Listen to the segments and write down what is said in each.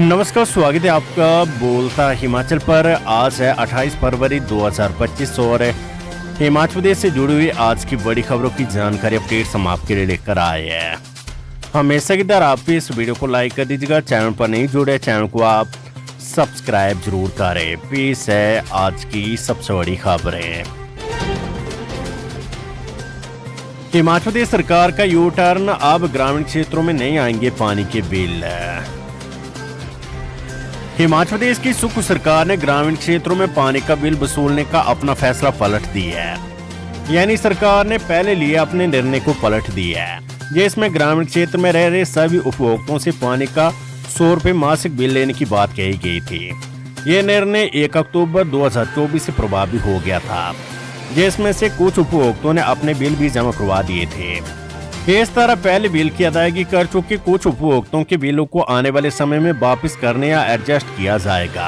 नमस्कार, स्वागत है आपका बोलता हिमाचल पर। आज है 28 फरवरी 2025 और हिमाचल प्रदेश से जुड़ी हुई आज की बड़ी खबरों की जानकारी अपडेट्स हम आपके लिए लेकर आए हैं। हमेशा की तरह आप भी इस वीडियो को लाइक कर दीजिएगा। चैनल पर नहीं जुड़े, चैनल को आप सब्सक्राइब जरूर करें। पेश है आज की सबसे बड़ी खबरें। हिमाचल प्रदेश सरकार का यू टर्न, अब ग्रामीण क्षेत्रों में नहीं आएंगे पानी के बिल। हिमाचल प्रदेश की सुख सरकार ने ग्रामीण क्षेत्रों में पानी का बिल वसूलने का अपना फैसला पलट दिया है। यानी सरकार ने पहले लिए अपने निर्णय को पलट दिया है, जिसमें ग्रामीण क्षेत्र में रह रहे सभी उपभोक्ताओं से पानी का 100 रुपये मासिक बिल लेने की बात कही गई थी। ये निर्णय 1 अक्टूबर 2024 से प्रभावी हो गया था, जिसमें से कुछ उपभोक्ताओं ने अपने बिल भी जमा करवा दिए थे। इस तरह पहले बिल की अदायगी कर चुके कुछ उपभोक्ताओं के बिलों को आने वाले समय में वापस करने या एडजस्ट किया जाएगा।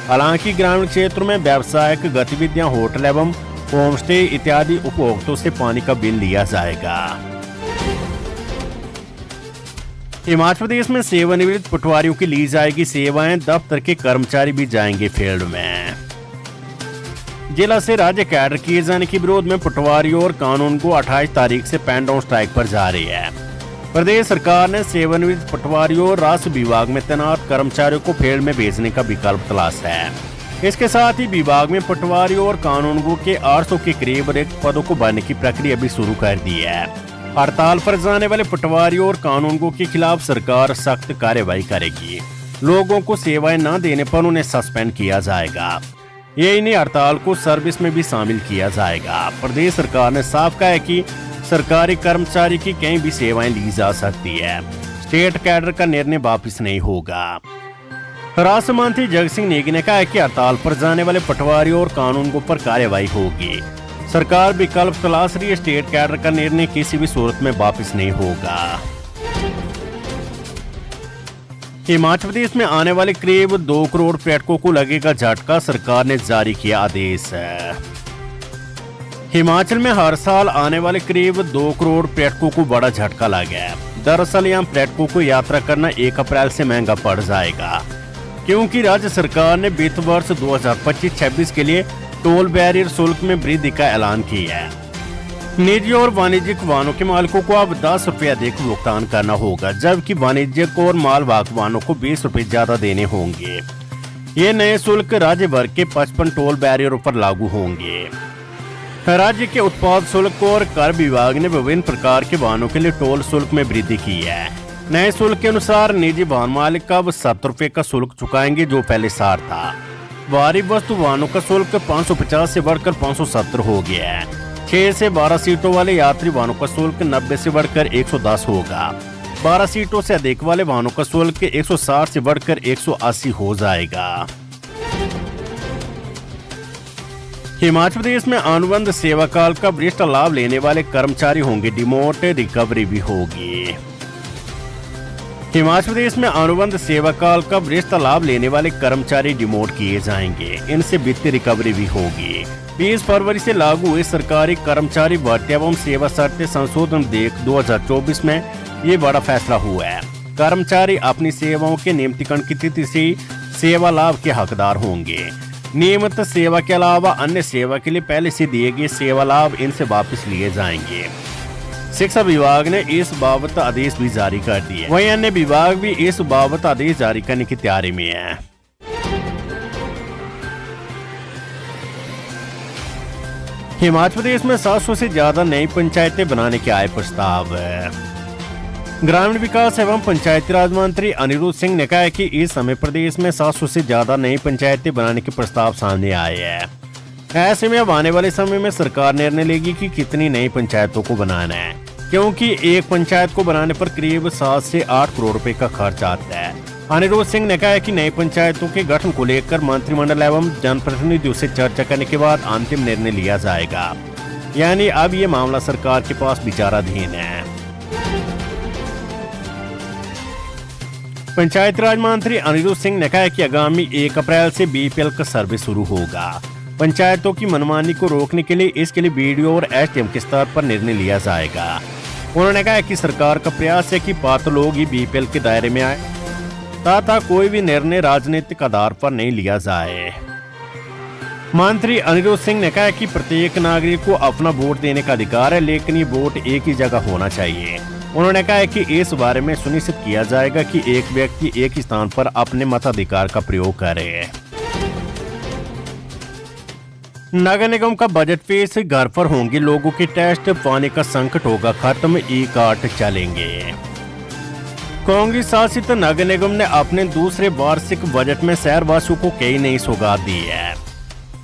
हालांकि ग्रामीण क्षेत्रों में व्यावसायिक गतिविधियां, होटल एवं होम स्टे इत्यादि उपभोक्ताओं से पानी का बिल लिया जाएगा। हिमाचल प्रदेश में सेवानिवृत्त पटवारियों की ली जाएगी सेवाएं, दफ्तर के कर्मचारी भी जाएंगे फील्ड में। जिला से राज्य कैडर किए जाने के विरोध में पटवारियों और कानून को 28 तारीख से पेन डाउन स्ट्राइक पर जा रही है। प्रदेश सरकार ने सेवानिवृत्त पटवारियों और राजस्व विभाग में तैनात कर्मचारियों को फील्ड में भेजने का विकल्प तलाश है। इसके साथ ही विभाग में पटवारियों और कानूनगों के 800 के करीब रिक्त पदों को भरने की प्रक्रिया भी शुरू कर दी है। हड़ताल पर जाने वाले पटवारियों और कानूनगों के खिलाफ सरकार सख्त कार्रवाई करेगी। लोगों को सेवाएं न देने पर उन्हें सस्पेंड किया जाएगा। ये इन्हीं हड़ताल को सर्विस में भी शामिल किया जाएगा। प्रदेश सरकार ने साफ कहा है कि सरकारी कर्मचारी की कहीं भी सेवाएं ली जा सकती है। स्टेट कैडर का निर्णय वापस नहीं होगा। राजस्व मंत्री जगत सिंह नेगी ने कहा है कि हड़ताल पर जाने वाले पटवारियों और कानूनगों पर कार्रवाई होगी। सरकार विकल्प तलाश रही है। स्टेट कैडर का निर्णय किसी भी सूरत में वापस नहीं होगा। हिमाचल प्रदेश में आने वाले करीब 2 करोड़ पर्यटकों को लगेगा झटका, सरकार ने जारी किया आदेश। हिमाचल में हर साल आने वाले करीब 2 करोड़ पर्यटकों को बड़ा झटका लगा है। दरअसल यहाँ पर्यटकों को यात्रा करना 1 अप्रैल से महंगा पड़ जाएगा, क्योंकि राज्य सरकार ने वित्त वर्ष 2025-26 के लिए टोल बैरियर शुल्क में वृद्धि का ऐलान किया है। निजी और वाणिज्यिक वाहनों के मालिकों को अब 10 रुपये अधिक भुगतान करना होगा, जबकि वाणिज्यिक और मालवाहक वाहनों को 20 रुपये ज्यादा देने होंगे। ये नए शुल्क राज्य भर के 55 टोल बैरियरों पर लागू होंगे। राज्य के उत्पाद शुल्क और कर विभाग ने विभिन्न प्रकार के वाहनों के लिए टोल शुल्क में वृद्धि की है। नए शुल्क के अनुसार निजी वाहन मालिक अब 70 रुपये का शुल्क चुकाएंगे, जो पहले 60 था। भारी वस्तु वाहनों का शुल्क 550 से बढ़कर 570 हो गया है। 6 से 12 सीटों वाले यात्री वाहनों का शुल्क 90 से बढ़कर 110 होगा। 12 सीटों से अधिक वाले वाहनों का शुल्क 160 से बढ़कर 180 हो जाएगा। हिमाचल प्रदेश में अनुबंध सेवा काल का वरिष्ठ लाभ लेने वाले कर्मचारी होंगे डिमोट, रिकवरी भी होगी। हिमाचल प्रदेश में अनुबंध सेवा काल का वरिष्ठ लाभ लेने वाले कर्मचारी डिमोट किए जाएंगे। इनसे वित्तीय रिकवरी भी होगी। 20 फरवरी से लागू हुए सरकारी कर्मचारी भर्ती एवं सेवा शर्तें संशोधन विधेयक 2024 में ये बड़ा फैसला हुआ है। कर्मचारी अपनी सेवाओं के नियमितीकरण की तिथि से सेवा लाभ के हकदार होंगे। नियमित सेवा के अलावा अन्य सेवा के लिए पहले से दिए गए सेवा लाभ इनसे वापस लिए जाएंगे। शिक्षा विभाग ने इस बाबत आदेश भी जारी कर दिए। वहीं अन्य विभाग भी इस बाबत आदेश जारी करने की तैयारी में है। हिमाचल प्रदेश में 700 से ज्यादा नई पंचायतें बनाने के आए प्रस्ताव। ग्रामीण विकास एवं पंचायती राज मंत्री अनिरुद्ध सिंह ने कहा है कि इस समय प्रदेश में 700 से ज्यादा नई पंचायतें बनाने के प्रस्ताव सामने आए हैं। ऐसे में अब आने वाले समय में सरकार निर्णय लेगी कि कितनी नई पंचायतों को बनाना है, क्योंकि एक पंचायत को बनाने पर करीब 7 से 8 करोड़ रुपए का खर्च आता है। अनिरुद्ध सिंह ने कहा है कि नई पंचायतों के गठन को लेकर मंत्रिमंडल एवं जनप्रतिनिधियों से चर्चा करने के बाद अंतिम निर्णय लिया जाएगा। यानी अब ये मामला सरकार के पास विचाराधीन है। पंचायती राज मंत्री अनिरुद्ध सिंह ने कहा है कि आगामी 1 अप्रैल से बीपीएल का सर्वे शुरू होगा। पंचायतों की मनमानी को रोकने के लिए इसके लिए बीडीओ और एसडीएम के स्तर पर निर्णय लिया जाएगा। उन्होंने कहा कि सरकार का प्रयास है कि पात्र लोग ही बीपीएल के दायरे में आए। तथा कोई भी निर्णय राजनीतिक आधार पर नहीं लिया जाए। मंत्री अनिरुद्ध सिंह ने कहा कि प्रत्येक नागरिक को अपना वोट देने का अधिकार है, लेकिन ये वोट एक ही जगह होना चाहिए। उन्होंने कहा कि इस बारे में सुनिश्चित किया जाएगा कि एक व्यक्ति एक ही स्थान पर अपने मताधिकार का प्रयोग करे। नगर निगम का बजट पेश, घर पर होंगे लोगों के टेस्ट, पानी का संकट होगा खत्म, ई कार्ड चलेंगे। कांग्रेस शासित नगर निगम ने अपने दूसरे वार्षिक बजट में शहरवासियों को कई नई सौगात दी है।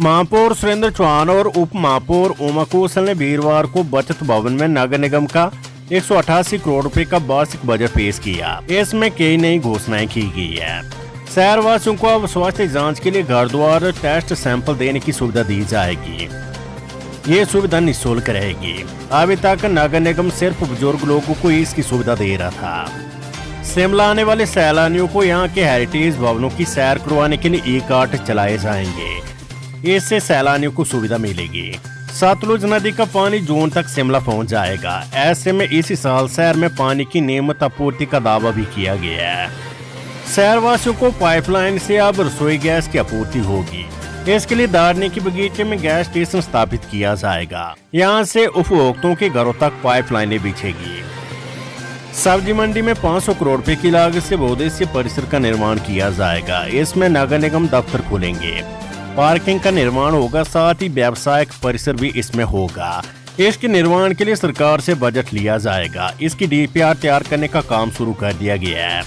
महापौर सुरेंद्र चौहान और उप महापौर उमा कौशल ने वीरवार को बचत भवन में नगर निगम का 188 करोड़ रुपए का वार्षिक बजट पेश किया। इसमें कई नई घोषणाएं की गई है। शहरवासियों को अब स्वास्थ्य जांच के लिए घर द्वार टेस्ट सैंपल देने की सुविधा दी जाएगी। ये सुविधा निःशुल्क रहेगी। अभी तक नगर निगम सिर्फ बुजुर्ग लोगों को इसकी सुविधा दे रहा था। शिमला आने वाले सैलानियों को यहाँ के हेरिटेज भवनों की सैर करवाने के लिए ई कार्ड चलाए जाएंगे। इससे सैलानियों को सुविधा मिलेगी। सतलुज नदी का पानी जून तक शिमला पहुंच जाएगा। ऐसे में इसी साल शहर में पानी की नियमित आपूर्ति का दावा भी किया गया है। शहरवासियों को पाइपलाइन से अब रसोई गैस की आपूर्ति होगी। इसके लिए दारनी के बगीचे में गैस स्टेशन स्थापित किया जाएगा। यहाँ से उपभोक्ताओं के घरों तक पाइपलाइनें बिछेगी। सब्जी मंडी में 500 करोड़ रुपए की लागत से बहुउद्देशीय परिसर का निर्माण किया जाएगा। इसमें नगर निगम दफ्तर खुलेंगे, पार्किंग का निर्माण होगा, साथ ही व्यावसायिक परिसर भी इसमें होगा। इसके निर्माण के लिए सरकार से बजट लिया जाएगा। इसकी डीपीआर तैयार करने का काम शुरू कर दिया गया है।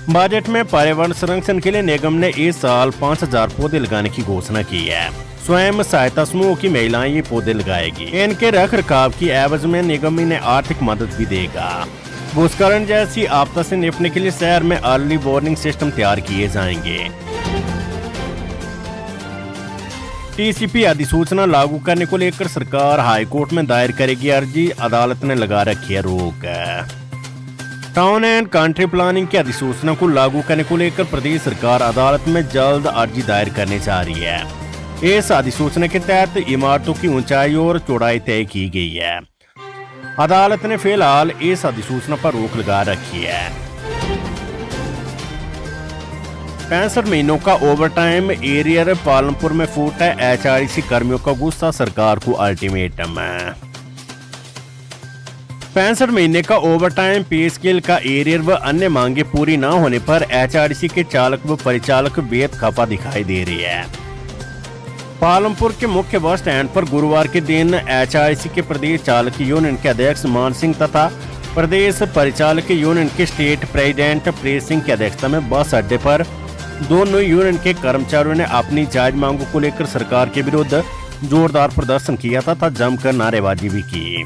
बजट में पर्यावरण संरक्षण के लिए निगम ने इस साल 5000 पौधे लगाने की घोषणा की है। स्वयं सहायता समूह की महिलाएं ये पौधे लगाएगी। इनके रख रखाव की एवज में निगम इन्हें आर्थिक मदद भी देगा। भूस्खलन जैसी आपदा से निपटने के लिए शहर में अर्ली वार्निंग सिस्टम तैयार किए जाएंगे। टीसीपी अधिसूचना लागू करने को लेकर सरकार हाईकोर्ट में दायर करेगी अर्जी, अदालत ने लगा रखी है रोक। टाउन एंड कंट्री प्लानिंग की अधिसूचना को लागू करने को लेकर प्रदेश सरकार अदालत में जल्द अर्जी दायर करने जा रही है। इस अधिसूचना के तहत इमारतों की ऊंचाई और चौड़ाई तय की गई है। अदालत ने फिलहाल इस अधिसूचना पर रोक लगा रखी है। 65 महीनों का ओवरटाइम एरियर, पालमपुर में फूटा एचआरटीसी कर्मियों का गुस्सा, सरकार को अल्टीमेटम। 65 महीने का ओवरटाइम पे स्केल का एरियर व अन्य मांगे पूरी न होने पर एचआरटीसी के चालक व परिचालक बेहद खफा दिखाई दे रही है। पालमपुर के मुख्य बस स्टैंड पर गुरुवार के दिन एचआरटीसी के प्रदेश चालक यूनियन के अध्यक्ष मान सिंह तथा प्रदेश परिचालक यूनियन के स्टेट प्रेसिडेंट प्रेस सिंह की अध्यक्षता में बस अड्डे पर दोनों यूनियन के कर्मचारियों ने अपनी जायज मांगों को लेकर सरकार के विरुद्ध जोरदार प्रदर्शन किया तथा जमकर नारेबाजी भी की।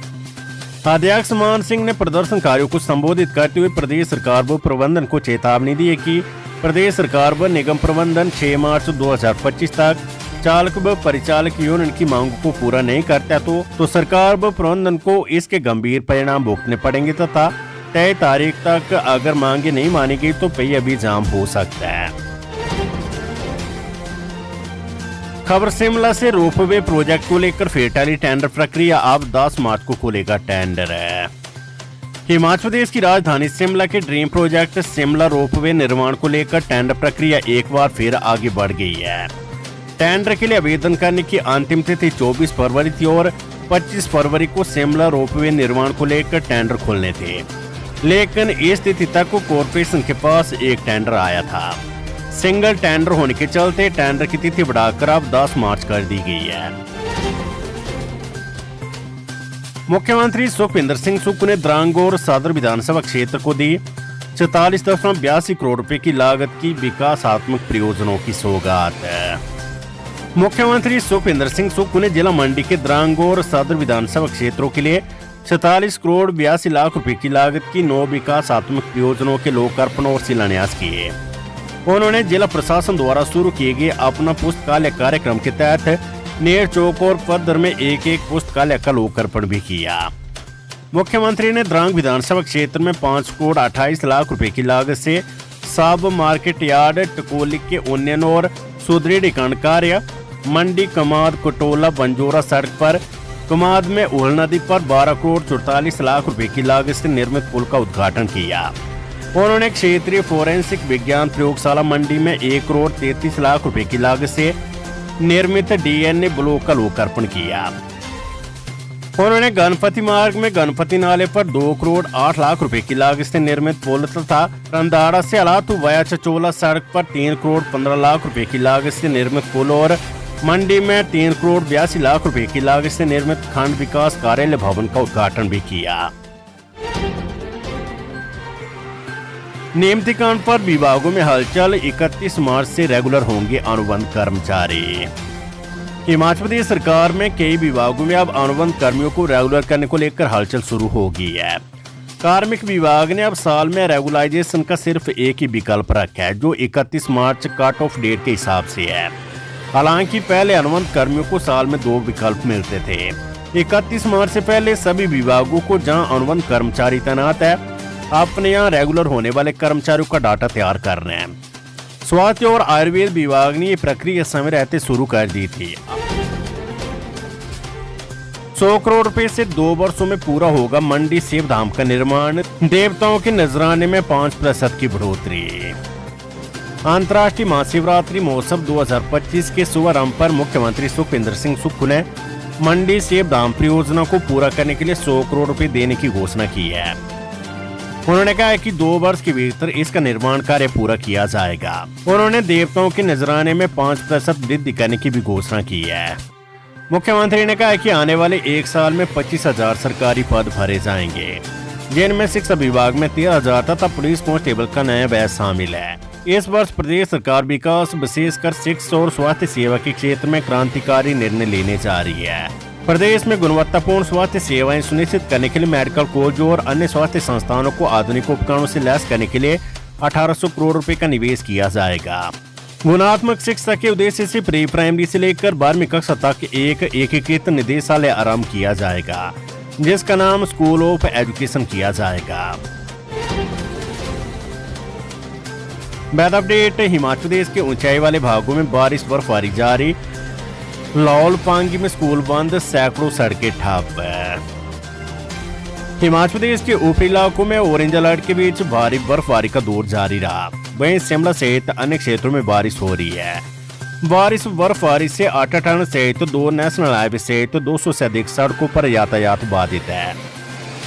अध्यक्ष मान सिंह ने प्रदर्शनकारियों को संबोधित करते हुए प्रदेश सरकार व प्रबंधन को चेतावनी दी कि प्रदेश सरकार व निगम प्रबंधन 6 मार्च 2025 तक चालक व परिचालक यूनियन की मांगों को पूरा नहीं करता तो सरकार व प्रबंधन को इसके गंभीर परिणाम भुगतने पड़ेंगे तथा तय तारीख तक अगर मांगे नहीं मानी गई तो पेय भी जाम हो सकता है। खबर शिमला से रोपवे प्रोजेक्ट को लेकर फिर टली टेंडर प्रक्रिया, अब 10 मार्च को खुलेगा टेंडर। हिमाचल प्रदेश की राजधानी शिमला के ड्रीम प्रोजेक्ट शिमला रोपवे निर्माण को लेकर टेंडर प्रक्रिया एक बार फिर आगे बढ़ गई है। टेंडर के लिए आवेदन करने की अंतिम तिथि 24 फरवरी थी और 25 फरवरी को शिमला रोपवे निर्माण को लेकर टेंडर खुलने थे, लेकिन इस तिथि तक कॉरपोरेशन के पास एक टेंडर आया था। सिंगल टेंडर होने के चलते टेंडर की तिथि बढ़ाकर अब 10 मार्च कर दी गई है। मुख्यमंत्री सुखविंदर सिंह सुक्खू ने द्रांगोर सदर विधानसभा क्षेत्र को दी 44.82 करोड़ रुपए की लागत की विकासात्मक परियोजनाओं की सौगात। मुख्यमंत्री सुखविंदर सिंह सुक्खू ने जिला मंडी के द्रांगोर सदर विधानसभा क्षेत्रों के लिए 46 करोड़ 82 लाख रुपए की लागत की 9 विकासात्मक परियोजनाओं के लोकार्पण और शिलान्यास किए। उन्होंने जिला प्रशासन द्वारा शुरू किए गए अपना पुस्तकालय कार्यक्रम के तहत नेर चौक और पद्दर में एक पुस्तकालय का लोकार्पण भी किया। मुख्यमंत्री ने द्रांग विधानसभा क्षेत्र में 5 करोड़ 28 लाख रुपए की लागत से सब मार्केट यार्ड, टकोली के उन्नयन और सुदृढ़ीकरण कार्य, मंडी कमाद कटोला बंजोरा सड़क पर कमाद में उहल नदी पर 12 करोड़ 44 लाख रुपए की लागत से निर्मित पुल का उद्घाटन किया। उन्होंने क्षेत्रीय फोरेंसिक विज्ञान प्रयोगशाला मंडी में 1,33,00,000 रुपए की लागत से निर्मित डीएनए ब्लॉक का लोकार्पण किया। उन्होंने गणपति मार्ग में गणपति नाले पर 2,08,00,000 रुपए की लागत से निर्मित पुल तथा रंधाड़ा से अलातू वया चचोला सड़क पर 3,15,00,000 रुपए की लागत से निर्मित पुल और मंडी में 3,82,00,000 रुपए की लागत से निर्मित खंड विकास कार्यालय भवन का उद्घाटन भी किया। नियमितीकरण पर विभागों में हलचल, 31 मार्च से रेगुलर होंगे अनुबंध कर्मचारी। हिमाचल प्रदेश सरकार में कई विभागों में अब अनुबंध कर्मियों को रेगुलर करने को लेकर हलचल शुरू हो गई है। कार्मिक विभाग ने अब साल में रेगुलाइजेशन का सिर्फ एक ही विकल्प रखा है, जो 31 मार्च कट ऑफ डेट के हिसाब से है। हालांकि पहले अनुबंध कर्मियों को साल में 2 विकल्प मिलते थे। 31 मार्च से पहले सभी विभागों को जहां अनुबंध कर्मचारी तैनात है, अपने यहाँ रेगुलर होने वाले कर्मचारियों का डाटा तैयार कर रहे हैं। स्वास्थ्य और आयुर्वेद विभाग ने ये प्रक्रिया समय रहते शुरू कर दी थी। 100 करोड़ रुपए से 2 वर्षों में पूरा होगा मंडी सेव धाम का निर्माण, देवताओं के नजराने में 5% की बढ़ोतरी। अंतर्राष्ट्रीय महाशिवरात्रि महोत्सव 2025 के शुभारंभ पर मुख्यमंत्री सुखविंदर सिंह सुक्खू ने मंडी सेव धाम परियोजना को पूरा करने के लिए 100 करोड़ रुपए देने की घोषणा की है। उन्होंने कहा है कि 2 वर्ष के भीतर इसका निर्माण कार्य पूरा किया जाएगा। उन्होंने देवताओं के नजराने में 5% वृद्धि करने की भी घोषणा की है। मुख्यमंत्री ने कहा है कि आने वाले 1 साल में 25,000 सरकारी पद भरे जाएंगे, जिनमें शिक्षा विभाग में 13,000 तथा पुलिस कांस्टेबल का नया बैच शामिल है। इस वर्ष प्रदेश सरकार विकास, विशेषकर शिक्षा और स्वास्थ्य सेवा के क्षेत्र में क्रांतिकारी निर्णय लेने जा रही है। प्रदेश में गुणवत्तापूर्ण स्वास्थ्य सेवाएं सुनिश्चित करने के लिए मेडिकल कॉलेज और अन्य स्वास्थ्य संस्थानों को आधुनिक उपकरणों से लैस करने के लिए 1,800 करोड़ रुपए का निवेश किया जाएगा। गुणात्मक शिक्षा के उद्देश्य से प्री प्राइमरी से लेकर 12वीं कक्षा तक एक एकीकृत निदेशालय आरंभ किया जाएगा, जिसका नाम स्कूल ऑफ एजुकेशन किया जाएगा। Weather update. हिमाचल प्रदेश के ऊंचाई वाले भागों में बारिश बर्फबारी जारी, लाहौल पांगी में स्कूल बंद, सैकड़ों सड़कें ठप। हिमाचल प्रदेश के ऊपरी इलाकों में ऑरेंज अलर्ट के बीच भारी बर्फबारी का दौर जारी रहा। वहीं शिमला सहित अन्य क्षेत्रों में बारिश हो रही है। बारिश बर्फबारी से आटाटन सहित 2 नेशनल हाईवे सहित 200 से अधिक सड़कों पर यातायात बाधित है।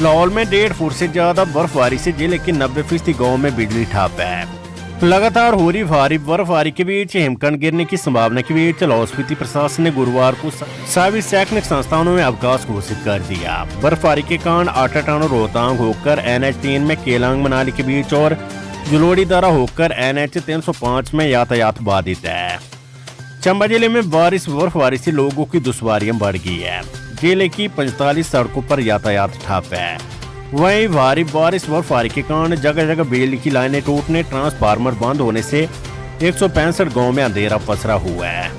लाहौल में 1.5 फुट से ज्यादा बर्फबारी से जिले के 90% गाँव में बिजली ठप है। लगातार हो रही भारी बर्फबारी के बीच हिमखंड गिरने की संभावना के बीच लाहौल स्पीति प्रशासन ने गुरुवार को सभी शैक्षणिक संस्थानों में अवकाश घोषित कर दिया। बर्फबारी के कारण आटाटन रोहतांग होकर NH3 में केलांग मनाली के बीच और जुलोड़ी द्वारा होकर NH 305 में यातायात बाधित है। चंबा जिले में बारिश बर्फबारी से लोगों की दुश्वारियां बढ़ गई है। जिले की 45 सड़कों पर यातायात ठप है। वहीं भारी बारिश बर्फबारी के कारण जगह जगह बिजली की लाइनें टूटने, ट्रांसफार्मर बंद होने से 165 गांव में अंधेरा पसरा हुआ है।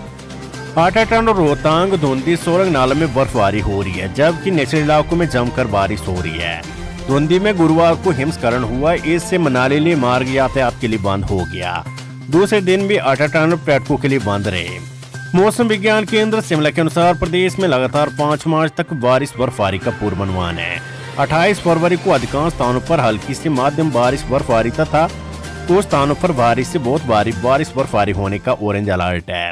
आटाटन और रोहतांग, धुंधी, सोरंग नाला में बर्फबारी हो रही है, जबकि निचले इलाकों में जमकर बारिश हो रही है। धुंधी में गुरुवार को हिमस्खलन हुआ, इससे मनाली लिए मार्ग यातायात के लिए बंद हो गया। दूसरे दिन भी आटाटन पर्यटकों के लिए बंद रहे। मौसम विज्ञान केंद्र शिमला के अनुसार प्रदेश में लगातार 5 मार्च तक बारिश बर्फबारी का पूर्वानुमान है। 28 फरवरी को अधिकांश स्थानों पर हल्की से मध्यम बारिश बर्फबारी तथा कुछ स्थानों पर भारी से बहुत भारी बारिश बर्फबारी होने का ऑरेंज अलर्ट है।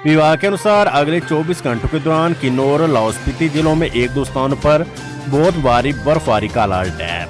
विभाग के अनुसार अगले 24 घंटों के दौरान किन्नौर, लाहौल स्पीति जिलों में 1-2 स्थानों पर बहुत भारी बर्फबारी का अलर्ट है।